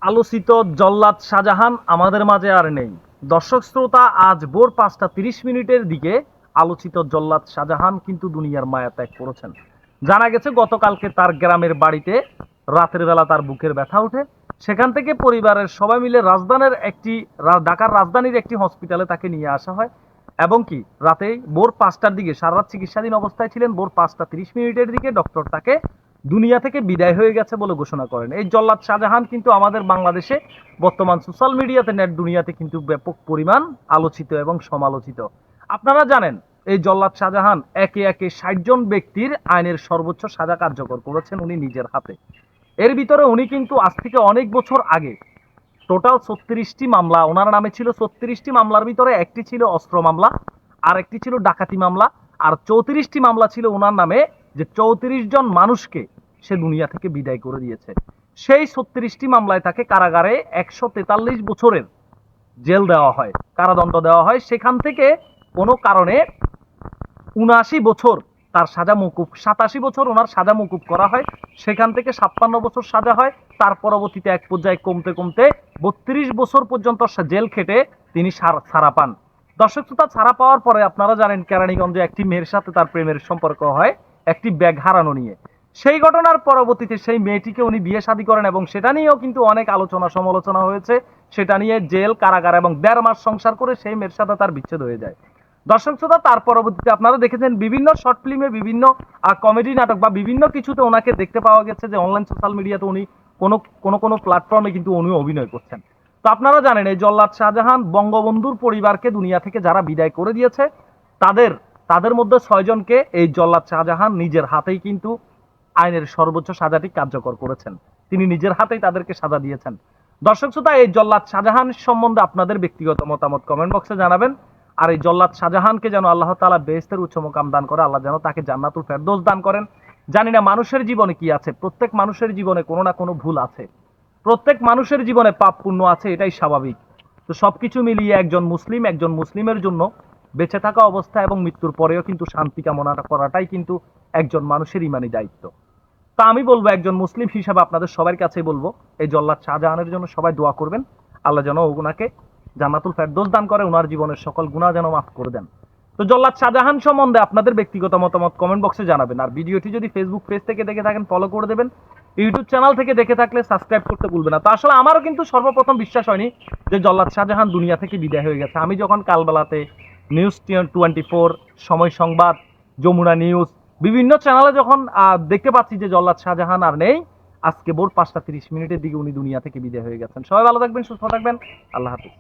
আলোচিত জল্লাদ শাহজাহান আমাদের মাঝে আর নেই। দর্শক শ্রোতা, আজ ভোর 5টা 30 মিনিটের দিকে আলোচিত জল্লাদ শাহজাহান কিন্তু দুনিয়ার মায়া ত্যাগ করেছেন। জানা গেছে গতকালকে তার গ্রামের বাড়িতে রাতের বেলা তার বুকের ব্যথা ওঠে। সেখান থেকে পরিবারের সবাই মিলে ঢাকার রাজধানীর একটি হসপিটালে তাকে নিয়ে আসা হয় এবং কি রাতে ভোর 5টার দিকে সারা রাত চিকিৎসাধীন অবস্থায় ছিলেন। ভোর 5টা 30 মিনিটের দিকে ডক্টর তাকে দুনিয়া থেকে বিদায় হয়ে গেছে বলে ঘোষণা করেন। এই জল্লাদ শাহজাহান কিন্তু আমাদের বাংলাদেশে বর্তমান সোশ্যাল মিডিয়াতে, নেট দুনিয়াতে কিন্তু ব্যাপক পরিমাণ আলোচিত এবং সমালোচিত। আপনারা জানেন এই জল্লাদ শাহজাহান একে একে 60 জন ব্যক্তির আইনের সর্বোচ্চ সাজা কার্যকর করেছেন উনি নিজের হাতে। এর ভিতরে উনি কিন্তু আজ থেকে অনেক বছর আগে টোটাল 36টি মামলা ওনার নামে ছিল। 36টি মামলার ভিতরে একটি ছিল অস্ত্র মামলা, আর একটি ছিল ডাকাতি মামলা, আর 34টি মামলা ছিল ওনার নামে, যে 34 জন মানুষকে সে দুনিয়া থেকে বিদায় করে দিয়েছে। সেই 36টি মামলায় তাকে কারাগারে 143 বছরের জেল দেওয়া হয়, কারাদণ্ড দেওয়া হয়। সেখান থেকে কোনো কারণে 79 বছর তার সাজা মকুব, 87 বছর ওনার সাজা মকুব করা হয়। সেখান থেকে 56 বছর সাজা হয়। তার পরবর্তীতে এক পর্যায়ে কমতে কমতে 32 বছর পর্যন্ত জেল খেটে তিনি ছাড়া পান। দর্শক শ্রোতা, ছাড়া পাওয়ার পরে আপনারা জানেন কেরানীগঞ্জে একটি মেয়ের সাথে তার প্রেমের সম্পর্ক হয় একটি ব্যাগ হারানো নিয়ে। সেই ঘটনার পরবর্তীতে সেই মেয়েটিকে উনি বিয়ে শাদী করেন এবং সেটা নিয়েও কিন্তু অনেক আলোচনা সমালোচনা হয়েছে। সেটা নিয়ে জেল, কারাগার এবং 1.5 মাস সংসার করে সেই মেয়ের সাথে তার বিচ্ছেদ হয়ে যায়। দর্শক শ্রোতা, তার পরবর্তীতে আপনারা দেখেছেন বিভিন্ন শর্ট ফিল্মে, বিভিন্ন কমেডি নাটক বা বিভিন্ন কিছুতে ওনাকে দেখতে পাওয়া গেছে যে অনলাইন সোশ্যাল মিডিয়াতে উনি কোনো প্ল্যাটফর্মে কিন্তু উনি অভিনয় করছেন। তো আপনারা জানেন এই জল্লাদ শাহজাহান বঙ্গবন্ধুর পরিবারকে দুনিয়া থেকে যারা বিদায় করে দিয়েছে তাদের মধ্যে 6 জনকে এই জল্লাদ শাহজাহান নিজের হাতেই কিন্তু আইনের সর্বোচ্চ সাজাটি কার্যকর করেছেন। তিনি নিজের হাতেই তাদেরকে সাজা দিয়েছেন। দর্শক শ্রোতা, এই জল্লাদ শাহজাহান সম্বন্ধে আপনাদের ব্যক্তিগত মতামত কমেন্ট বক্সে জানাবেন। আর এই জল্লাদ শাহজাহানকে যেন আল্লাহ তাআলা বেহেশতের উচ্চ মোকাম দান করে, আল্লাহ যেন তাকে জান্নাতুল ফেরদৌস দান করেন। জানি না মানুষের জীবনে কি আছে, প্রত্যেক মানুষের জীবনে কোনো না কোনো ভুল আছে, প্রত্যেক মানুষের জীবনে পাপ পুণ্য আছে, এটাই স্বাভাবিক। তো সবকিছু মিলিয়ে একজন মুসলিমের জন্য বেঁচে থাকা অবস্থা এবং মৃত্যুর পরেও কিন্তু শান্তি কামনা করাটাই কিন্তু একজন মানুষের ইমানি দায়িত্ব। তা আমি বলবো, একজন মুসলিম হিসাবে আপনাদের সবার কাছেই বলবো, এই জল্লাদ শাহজাহানের জন্য সবাই দোয়া করবেন, আল্লাহ যেন ওনাকে জান্নাতুল ফেরদৌস দান করে, ওনার জীবনের সকল গুনাহ যেন মাফ করে দেন। তো জল্লাদ শাহজাহান সম্বন্ধে আপনাদের ব্যক্তিগত মতামত কমেন্ট বক্সে জানাবেন। আর ভিডিওটি যদি ফেসবুক পেজ থেকে দেখে থাকেন ফলো করে দেবেন, ইউটিউব চ্যানেল থেকে দেখে থাকলে সাবস্ক্রাইব করতে ভুলবেন না। তো আসলে আমারও কিন্তু সর্বপ্রথম বিশ্বাস হয়নি যে জল্লাদ শাহজাহান দুনিয়া থেকে বিদায় হয়ে গেছে। আমি যখন কালবেলাতে নিউজ 24, সময় সংবাদ, যমুনা নিউজ, বিভিন্ন চ্যানেলে যখন দেখতে পাচ্ছি যে জল্লাদ শাহজাহান আর নেই, আজকে ভোর 5টা 30 মিনিটের দিকে উনি দুনিয়া থেকে বিদায় হয়ে গেছেন। সবাই ভালো থাকবেন, সুস্থ থাকবেন, আল্লাহ হাফেজ।